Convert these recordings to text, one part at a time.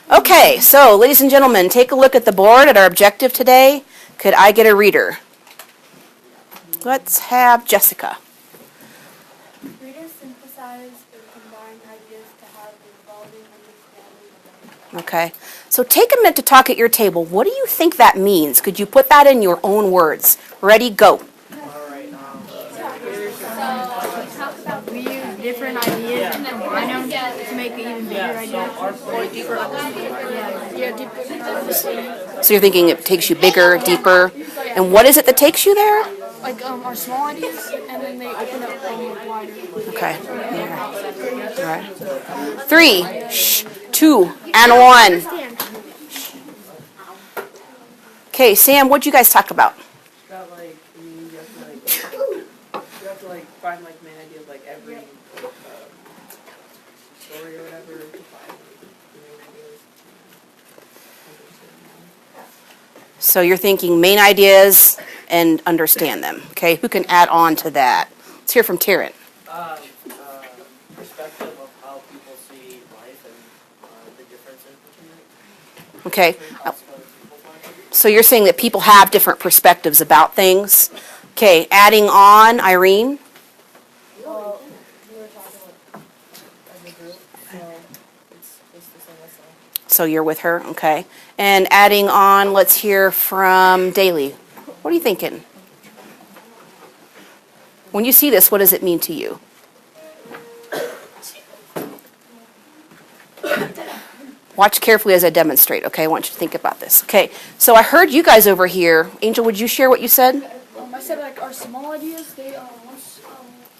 Okay, so ladies and gentlemen, take a look at the board at our objective today. Could I get a reader? Let's have Jessica. Readers synthesize or combine ideas to have an evolving understanding. Okay, so take a minute to talk at your table. What do you think that means? Could you put that in your own words? Ready, go. We use different ideas and combine them to make an even bigger idea. So you're thinking it takes you bigger, deeper, and what is it that takes you there? Like our small ideas, and then they open up wider. Okay. All right. 3, 2, and 1. Okay, Sam, what'd you guys talk about? About you have to find main idea of every story or whatever to find the main ideas. So you're thinking main ideas and understand them. Okay, who can add on to that? Let's hear from Taryn. Perspective of how people see life and the differences between it. Okay, so you're saying that people have different perspectives about things. Okay, adding on, Irene. Well, we were talking as a group, so it's the same as So you're with her, okay. And adding on, let's hear from Daly. What are you thinking? When you see this, what does it mean to you? Watch carefully as I demonstrate, okay? I want you to think about this. Okay, so I heard you guys over here. Angel, would you share what you said? I said our small ideas, they once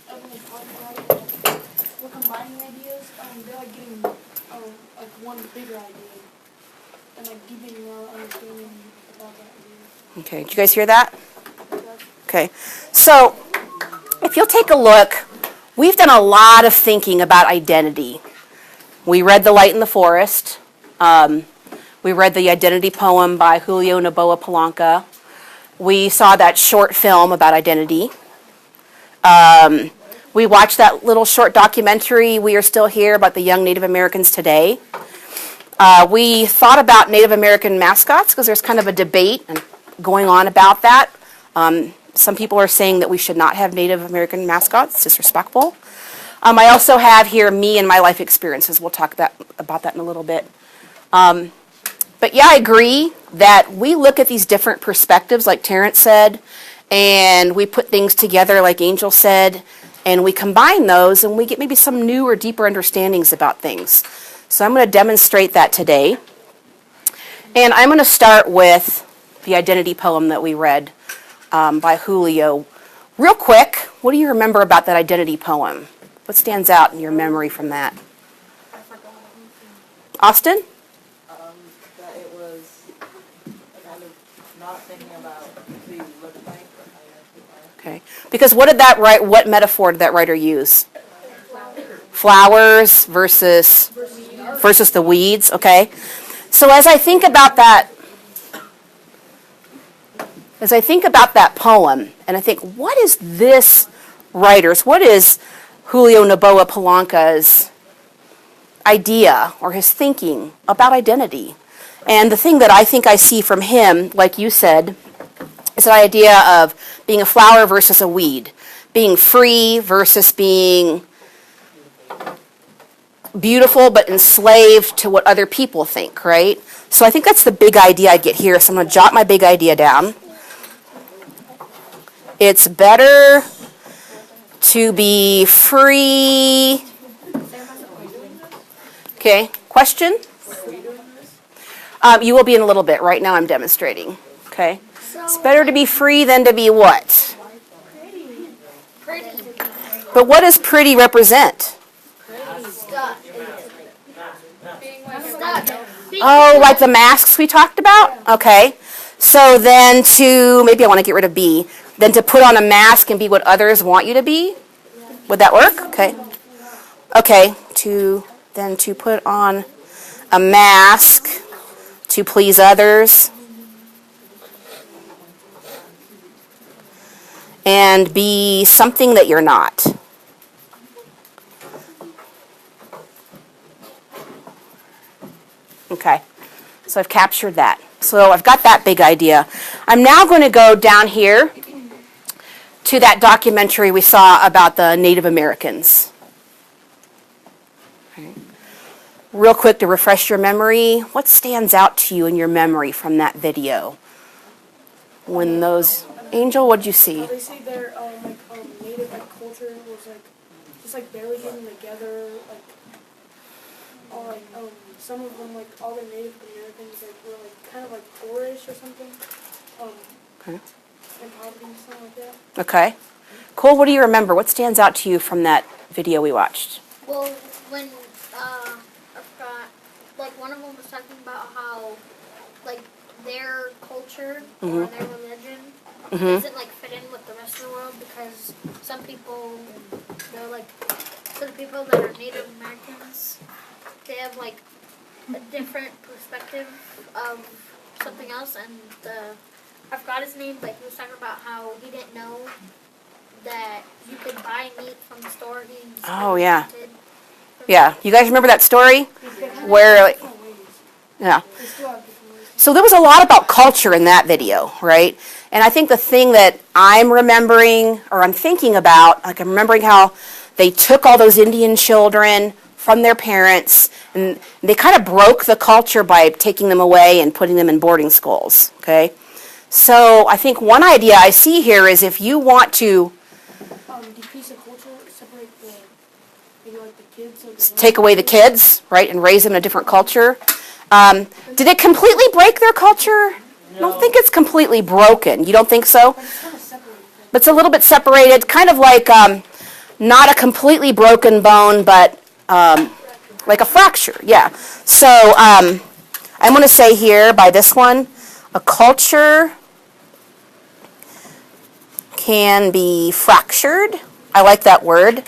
everyone's talking about it, we're combining ideas, they're getting one bigger idea and deepening our understanding about that idea. Okay, did you guys hear that? Okay, so if you'll take a look, we've done a lot of thinking about identity. We read The Light in the Forest. We read the identity poem by Julio Noboa Polanco. We saw that short film about identity. We watched that little short documentary, We Are Still Here, about the young Native Americans today. We thought about Native American mascots because there's kind of a debate going on about that. Some people are saying that we should not have Native American mascots. It's disrespectful. I also have here me and my life experiences. We'll talk about that in a little bit. But yeah, I agree that we look at these different perspectives, like Terrence said, and we put things together, like Angel said, and we combine those, and we get maybe some new or deeper understandings about things. So I'm going to demonstrate that today. And I'm going to start with the identity poem that we read by Julio. Real quick, what do you remember about that identity poem? What stands out in your memory from that? Austin? That it was kind of not thinking about who you look like or how you actually are. Okay. Because what metaphor did that writer use? Flowers versus the weeds, okay? So as I think about that poem, and I think, what is this writer's, what is Julio Noboa Polanco's idea or his thinking about identity? And the thing that I think I see from him, like you said, is the idea of being a flower versus a weed, being free versus being beautiful but enslaved to what other people think, right? So I think that's the big idea I get here. So I'm going to jot my big idea down. It's better to be free. Okay, question? You will be in a little bit. Right now I'm demonstrating. Okay? It's better to be free than to be what? Pretty. But what does pretty represent? Oh, like the masks we talked about? Okay. So then maybe I want to get rid of B, then to put on a mask and be what others want you to be? Would that work? Okay. Okay, to put on a mask to please others and be something that you're not. Okay, so I've captured that. So I've got that big idea. I'm now going to go down here to that documentary we saw about the Native Americans. Okay. Real quick to refresh your memory, what stands out to you in your memory from that video? When those, Angel, what'd you see? They say their native culture was just barely getting together, some of them all the Native Americans were kind of poorish or something, Okay. in poverty, something like that. Okay. Cole, what do you remember? What stands out to you from that video we watched? Well, when I forgot, one of them was talking about how their culture or their religion doesn't fit in with the rest of the world, because some people, they're for the people that are Native Americans, they have a different perspective of something else, and I forgot his name, but he was talking about how he didn't know that you could buy meat from the store. Oh, yeah. Yeah. You guys remember that story? Where, yeah. So there was a lot about culture in that video, right? And I think the thing that I'm remembering, or I'm thinking about, I'm remembering how they took all those Indian children from their parents, and they kind of broke the culture by taking them away and putting them in boarding schools, okay? So I think one idea I see here is if you want to Decrease the culture, separate maybe the kids. So take away the kids, right, and raise them in a different culture. Did it completely break their culture? I don't think it's completely broken. You don't think so? But it's kind of separated. But it's a little bit separated, kind of like not a completely broken bone, but like a fracture, yeah. So I'm going to say here by this one, a culture can be fractured. I like that word.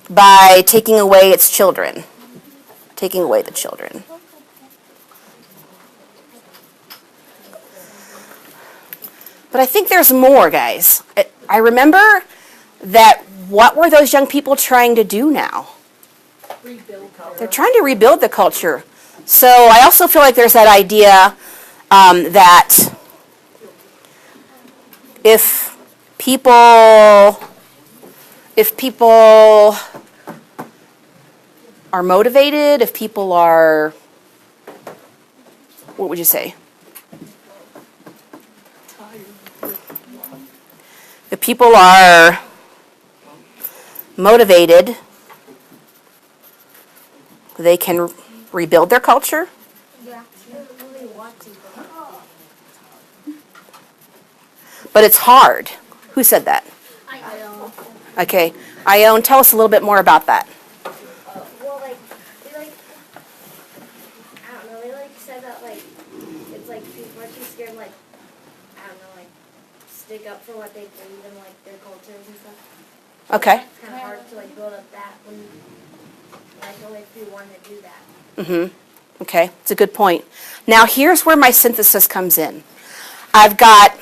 By taking away its children. Taking away the children. But I think there's more, guys. I remember that what were those young people trying to do now? They're trying to rebuild the culture. So I also feel like there's that idea that if people are motivated, if people are, what would you say? If people are motivated, they can rebuild their culture. Yeah. But it's hard. Who said that? I know. Okay. Ione, tell us a little bit more about that. Well, I don't know, they said that it's people are too scared, I don't know, stick up for what they believe in, their cultures and stuff. Okay. It's kind of hard to build up that when, only if you want to do that. Mm-hmm. Okay, it's a good point. Now here's where my synthesis comes in. I've got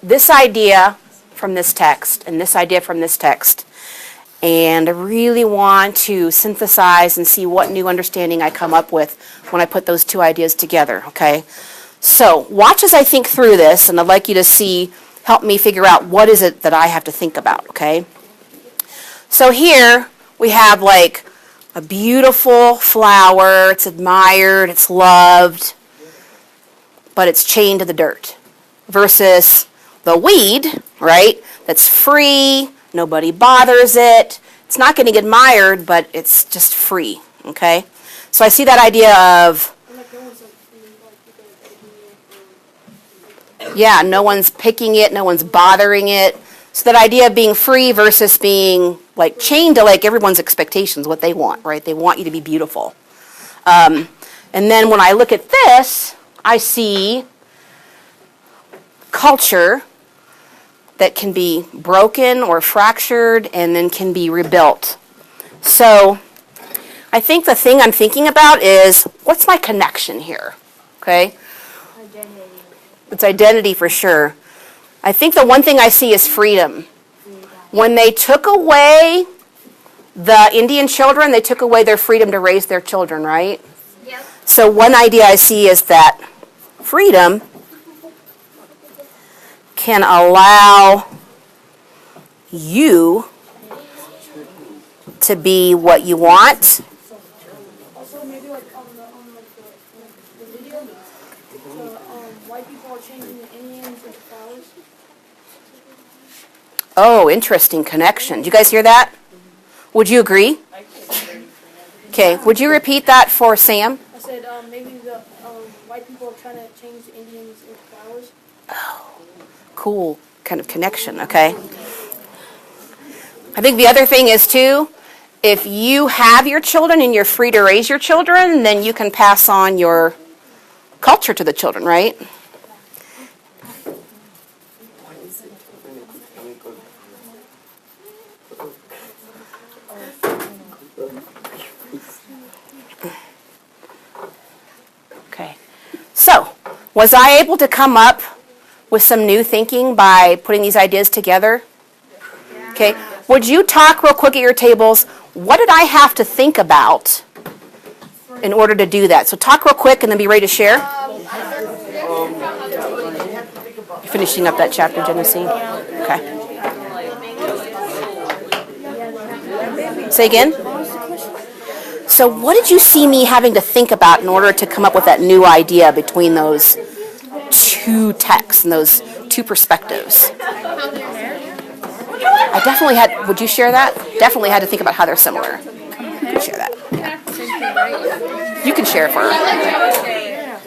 this idea from this text and this idea from this text. And I really want to synthesize and see what new understanding I come up with when I put those two ideas together, okay? So watch as I think through this, and I'd like you to help me figure out what is it that I have to think about, okay? So here we have a beautiful flower. It's admired, it's loved, but it's chained to the dirt. Versus the weed, right, that's free, nobody bothers it. It's not getting admired, but it's just free, okay? So I see that idea of, yeah, no one's picking it, no one's bothering it. So that idea of being free versus being chained to everyone's expectations, what they want, right? They want you to be beautiful. And then when I look at this, I see culture that can be broken or fractured and then can be rebuilt. So I think the thing I'm thinking about is, what's my connection here? Okay? Identity. It's identity for sure. I think the one thing I see is freedom. When they took away The Indian children, they took away their freedom to raise their children, right? Yep. So one idea I see is that freedom can allow you to be what you want. Also, maybe like on the video, white people are changing the Indians into flowers. Oh, interesting connection. Did you guys hear that? Would you agree? Okay, would you repeat that for Sam? I said maybe the white people are trying to change the Indians into flowers. Cool kind of connection, okay? I think the other thing is, too, if you have your children and you're free to raise your children, then you can pass on your culture to the children, right? Okay. So, was I able to come up with some new thinking by putting these ideas together? Okay. Would you talk real quick at your tables? What did I have to think about in order to do that? So talk real quick and then be ready to share. Finishing up that chapter, Genesee. Okay. Say again? So what did you see me having to think about in order to come up with that new idea between those two texts and those two perspectives? I definitely had, would you share that? Definitely had to think about how they're similar. Share that. Yeah. You can share it for her.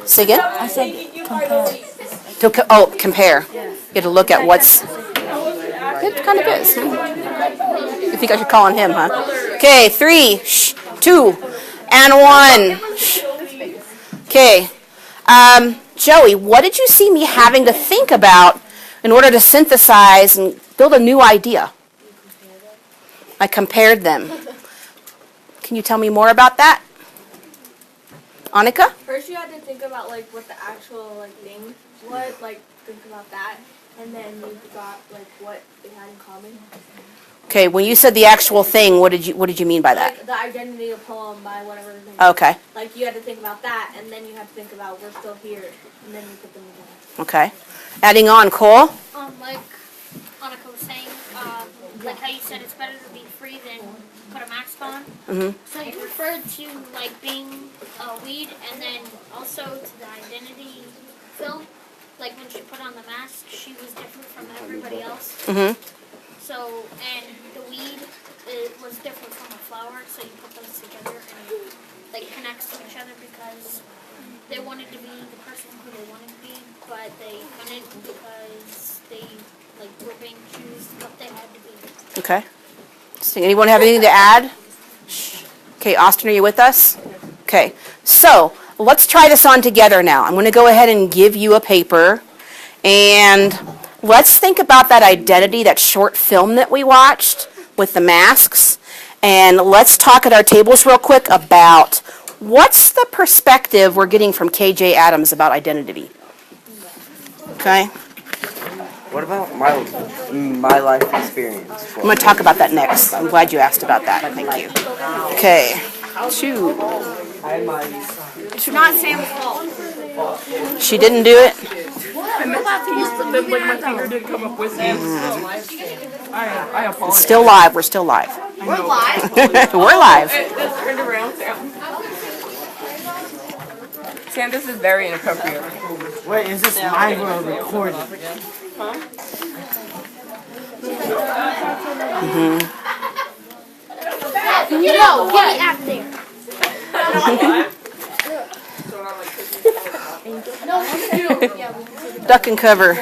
Say again? I said compare. Compare. You have to look at what's, it kind of is. You think I should call on him, huh? Okay, 3, 2, and 1. Okay. Joey, what did you see me having to think about in order to synthesize and build a new idea? I compared them. Can you tell me more about that? Annika? First you had to think about like what the actual like thing was, like think about that, and then you got like what they had in common. Okay, when you said the actual thing, what did you mean by that? Like the identity of poem by whatever his name. Okay. Like you had to think about that, and then you had to think about we're still here, and then you put them together. Okay. Adding on, Cole? Like Annika was saying, like how you said it's better to be free than put a mask on. Mm-hmm. So you referred to like being a weed, and then also to the identity film. Like when she put on the mask, she was different from everybody else. Mm-hmm. So, and the weed was different from a flower, so you put those together and it like connects to each other because they wanted to be the person who they wanted to be, but they couldn't because they like were being chosen what they had to be. Okay. Interesting. Anyone have anything to add? Okay, Austin, are you with us? Okay. So, let's try this on together now. I'm going to go ahead and give you a paper, and let's think about that identity, that short film that we watched with the masks, and let's talk at our tables real quick about what's the perspective we're getting from KJ Adams about identity. Okay? What about my life experience? I'm going to talk about that next. I'm glad you asked about that. Thank you. Okay. 2. It's not Sam's fault. She didn't do it? It's still live. We're still live. We're live. We're live. Turned around, Sam. Sam, this is very inappropriate. Wait, is this live or recorded? No, get out there. Duck and cover.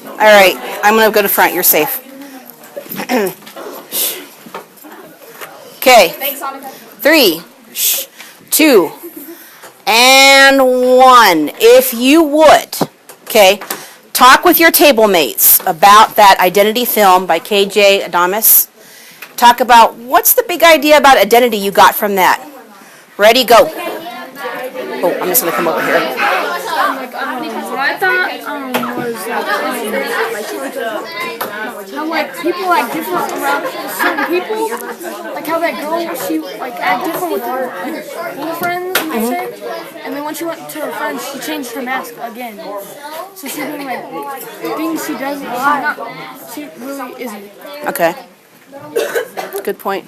All right, I'm going to go to front. You're safe. Okay. 3, 2, and 1. If you would, okay, talk with your table mates about that identity film by KJ Adams. Talk about what's the big idea about identity you got from that. Ready, go. Oh, I'm just going to come over here. What I thought was how like people act different around certain people, like how that girl, she like act different with her like, little friends, I say, and then when she went to her friends, she changed her mask again. So she's doing like things she doesn't, she really isn't. Okay. Good point.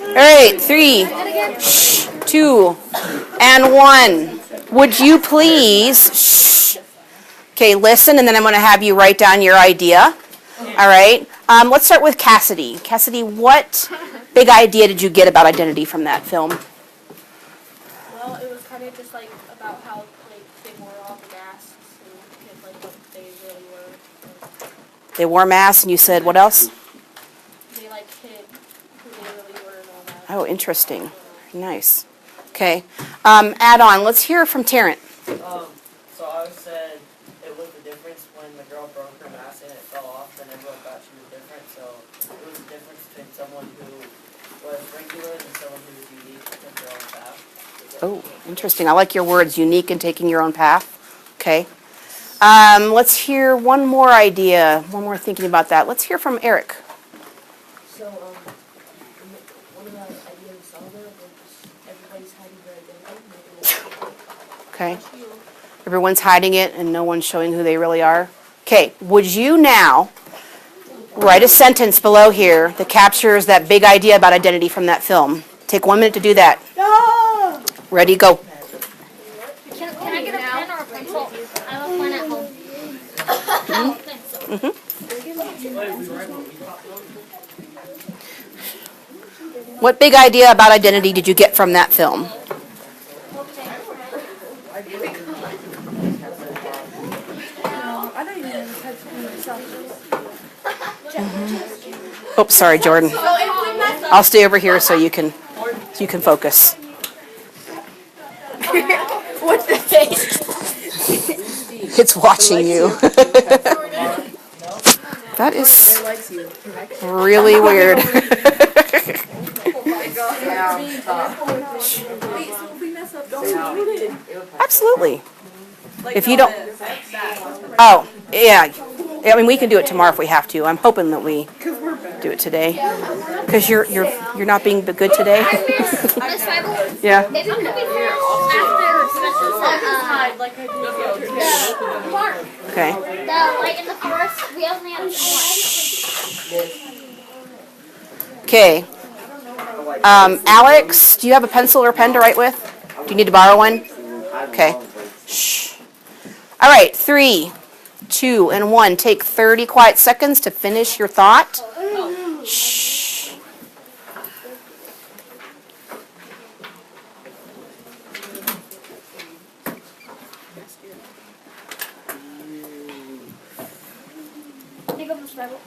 All right, 3, 2, and 1. Would you please, okay, listen, and then I'm going to have you write down your idea. All right. Let's start with Cassidy. Cassidy, what big idea did you get about identity from that film? Well, it was kind of just like about how like they wore all the masks and like what they really were. They wore masks, and you said what else? They like hid who they really were and all that. Oh, interesting. Nice. Okay. Add on. Let's hear from Terrence. So I said it was the difference when the girl broke her mask and it fell off, then everyone thought she was different. So it was the difference between someone who was regular and someone who was unique and took their own path. Oh, interesting. I like your words, unique and taking your own path. Okay. Let's hear one more idea, one more thinking about that. Let's hear from Eric. So, one of the ideas we saw there was everybody's hiding their identity. Okay. Everyone's hiding it and no one's showing who they really are. Okay. Would you now write a sentence below here that captures that big idea about identity from that film? Take 1 minute to do that. Ready, go. Can I get a pen or a pencil? I have a pen at home. What big idea about identity did you get from that film? Oh, sorry, Jordan. I'll stay over here so you can focus. What's the face? It's watching you. That is really weird. Absolutely. If you don't, oh yeah, I mean we can do it tomorrow if we have to. I'm hoping that we do it today because you're not being good today. Miss Swivl, Yeah. if you could be here after the park, Okay. the light in the forest, we only have Okay. Alex, do you have a pencil or pen to write with? Do you need to borrow one? Okay. Shh. All right, 3, 2, and 1. Take 30 quiet seconds to finish your thought. Shh. Pick up the Swivl.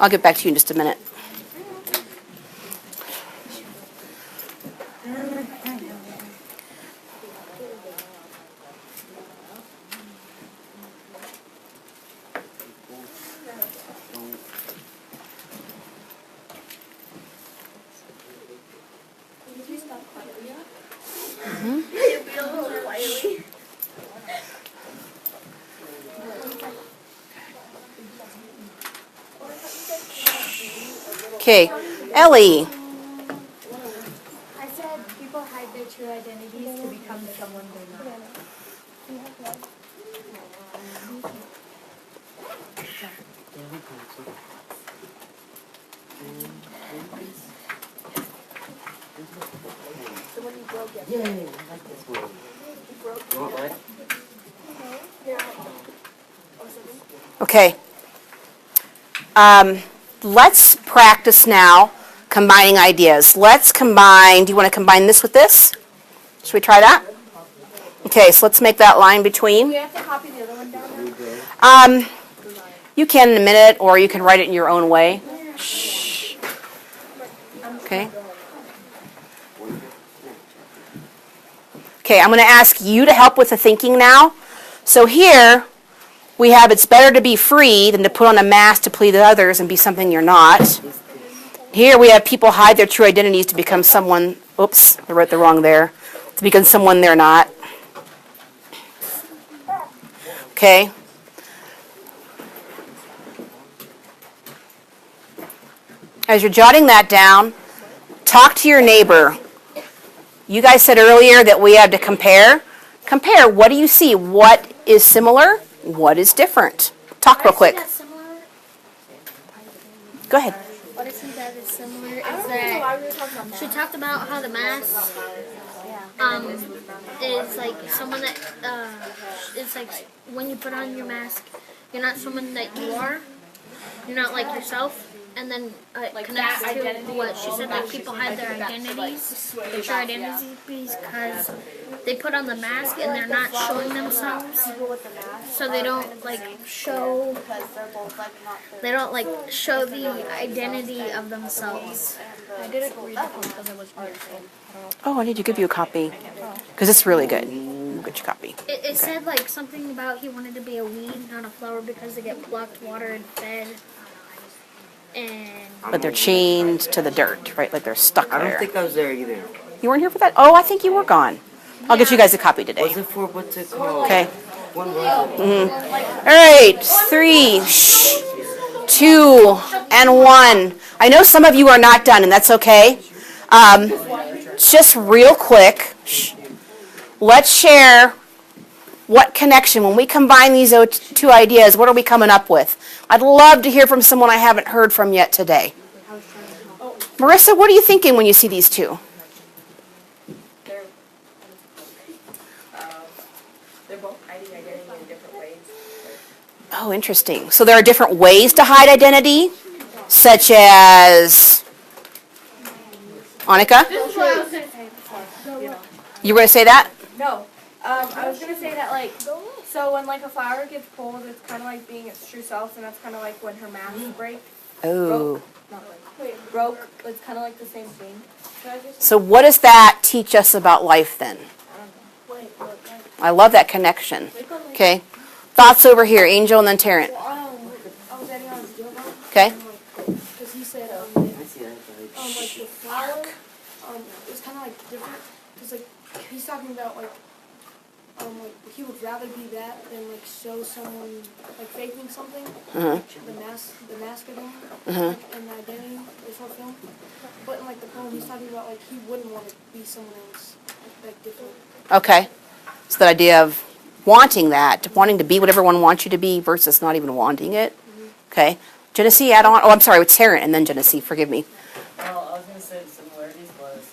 I'll get back to you in just a minute. Okay, Ellie. I said people hide their true identities to become someone they're not. Okay. Let's practice now combining ideas. Let's combine, do you want to combine this with this? Should we try that? Okay, so let's make that line between. We have to copy the other one down now? You can in a minute, or you can write it in your own way. Shh. Okay. Okay, I'm going to ask you to help with the thinking now. So here, we have it's better to be free than to put on a mask to please others and be something you're not. Here we have people hide their true identities to become someone, oops, I wrote the wrong there, to become someone they're not. Okay. As you're jotting that down, talk to your neighbor. You guys said earlier that we had to compare. Compare. What do you see? What is similar? What is different? Talk real quick. Go ahead. What I see that is similar is that she talked about how the mask is like someone that it's like when you put on your mask, you're not someone that you are. You're not like yourself. And then it connects to what she said, like people hide their identities, their true identities, because they put on the mask and they're not showing themselves. So they don't like show the identity of themselves. I didn't read it because it was beautiful. Oh, I need to give you a copy because it's really good. We'll get you a copy. It said like something about he wanted to be a weed, not a flower, because they get plucked, watered, and fed. But they're chained to the dirt, right? Like they're stuck there. I don't think I was there either. You weren't here for that? Oh, I think you were gone. I'll get you guys a copy today. Was it for what's it called? Okay. When was it? All right. 3, 2, and 1. I know some of you are not done, and that's okay. Just real quick, let's share what connection, when we combine these two ideas, what are we coming up with? I'd love to hear from someone I haven't heard from yet today. Marissa, what are you thinking when you see these two? They're both hiding identity in different ways. Oh, interesting. So there are different ways to hide identity, such as... Annika? You were going to say that? No. I was gonna say that like, so when like a flower gets pulled, it's kind of like being its true self, and that's kind of like when her mask breaks. Oh. Broke. It's kind of like the same thing. So what does that teach us about life then? I love that connection. Okay. Thoughts over here, Angel and then Tarrant. I was adding on his deal though. Okay. Because he said, I see that. like the flower, it's kind of like different. Because like he's talking about like he would rather be that than like show someone like faking something. Uh-huh. The mask of them and the identity is her film. But in like the poem, he's talking about like he wouldn't want to be someone else like different. Okay. So the idea of wanting that, wanting to be what everyone wants you to be versus not even wanting it. Okay. Genesee, add on. Oh, I'm sorry, it's Tarrant and then Genesee. Forgive me. Well, I was going to say the similarities was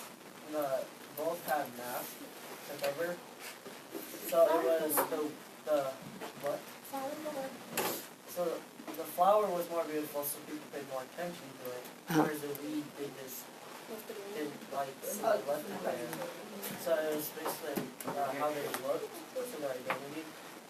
both had masks to cover. So it was the what? So the flower was more beautiful, so people paid more attention to it. Whereas the weed, they just didn't like left it there. So it was basically how they looked, so their identity,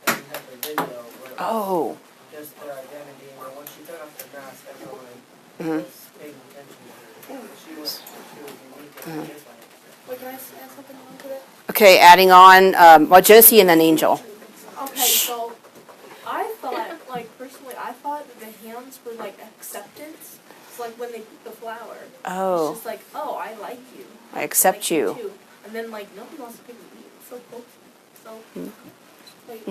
and you had the video where just their identity, and once she took off the mask, everyone was paying attention to her. She was unique and different. Wait, can I add something on to that? Okay, adding on, Genesee and then Angel. Okay, so I thought, like personally, I thought that the hands were like acceptance. It's like when they put the flower. Oh. It's just like, oh, I like you. I accept like you. Too. And then like nobody wants to pick me. It's so close. So. Like, I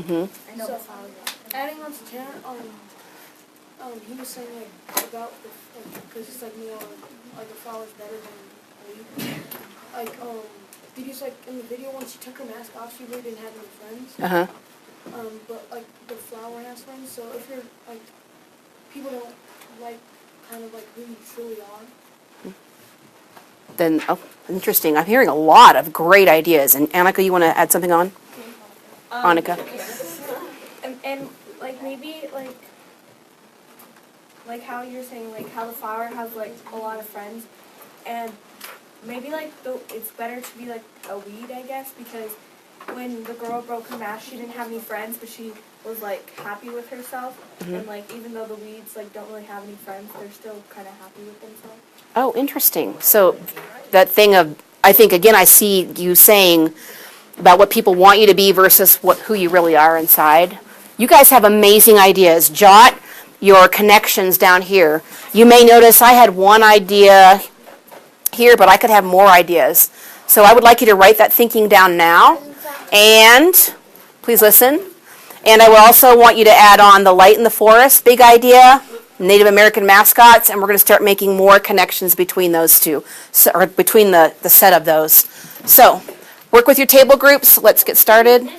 know so, the flower. adding on to Tarrant, he was saying like about the because it's like more like a flower's better than a weed. Like because like in the video when she took her mask off, she really didn't have any friends. Uh-huh. But like the flower has friends. So if you're like people don't like kind of like who you truly are. Then, interesting. I'm hearing a lot of great ideas. And Annika, you want to add something on? Annika. And like maybe like how you're saying like how the flower has like a lot of friends, and maybe like it's better to be like a weed, I guess, because when the girl broke her mask, she didn't have any friends, but she was like happy with herself, and like even though the weeds like don't really have any friends, they're still kind of happy with themselves. Oh, interesting. So that thing of, I think, again, I see you saying about what people want you to be versus who you really are inside. You guys have amazing ideas. Jot your connections down here. You may notice I had one idea here, but I could have more ideas. So I would like you to write that thinking down now. And please listen. And I would also want you to add on the light in the forest, big idea. Native American mascots, and we're going to start making more connections between those two, or between the set of those. So, work with your table groups. Let's get started.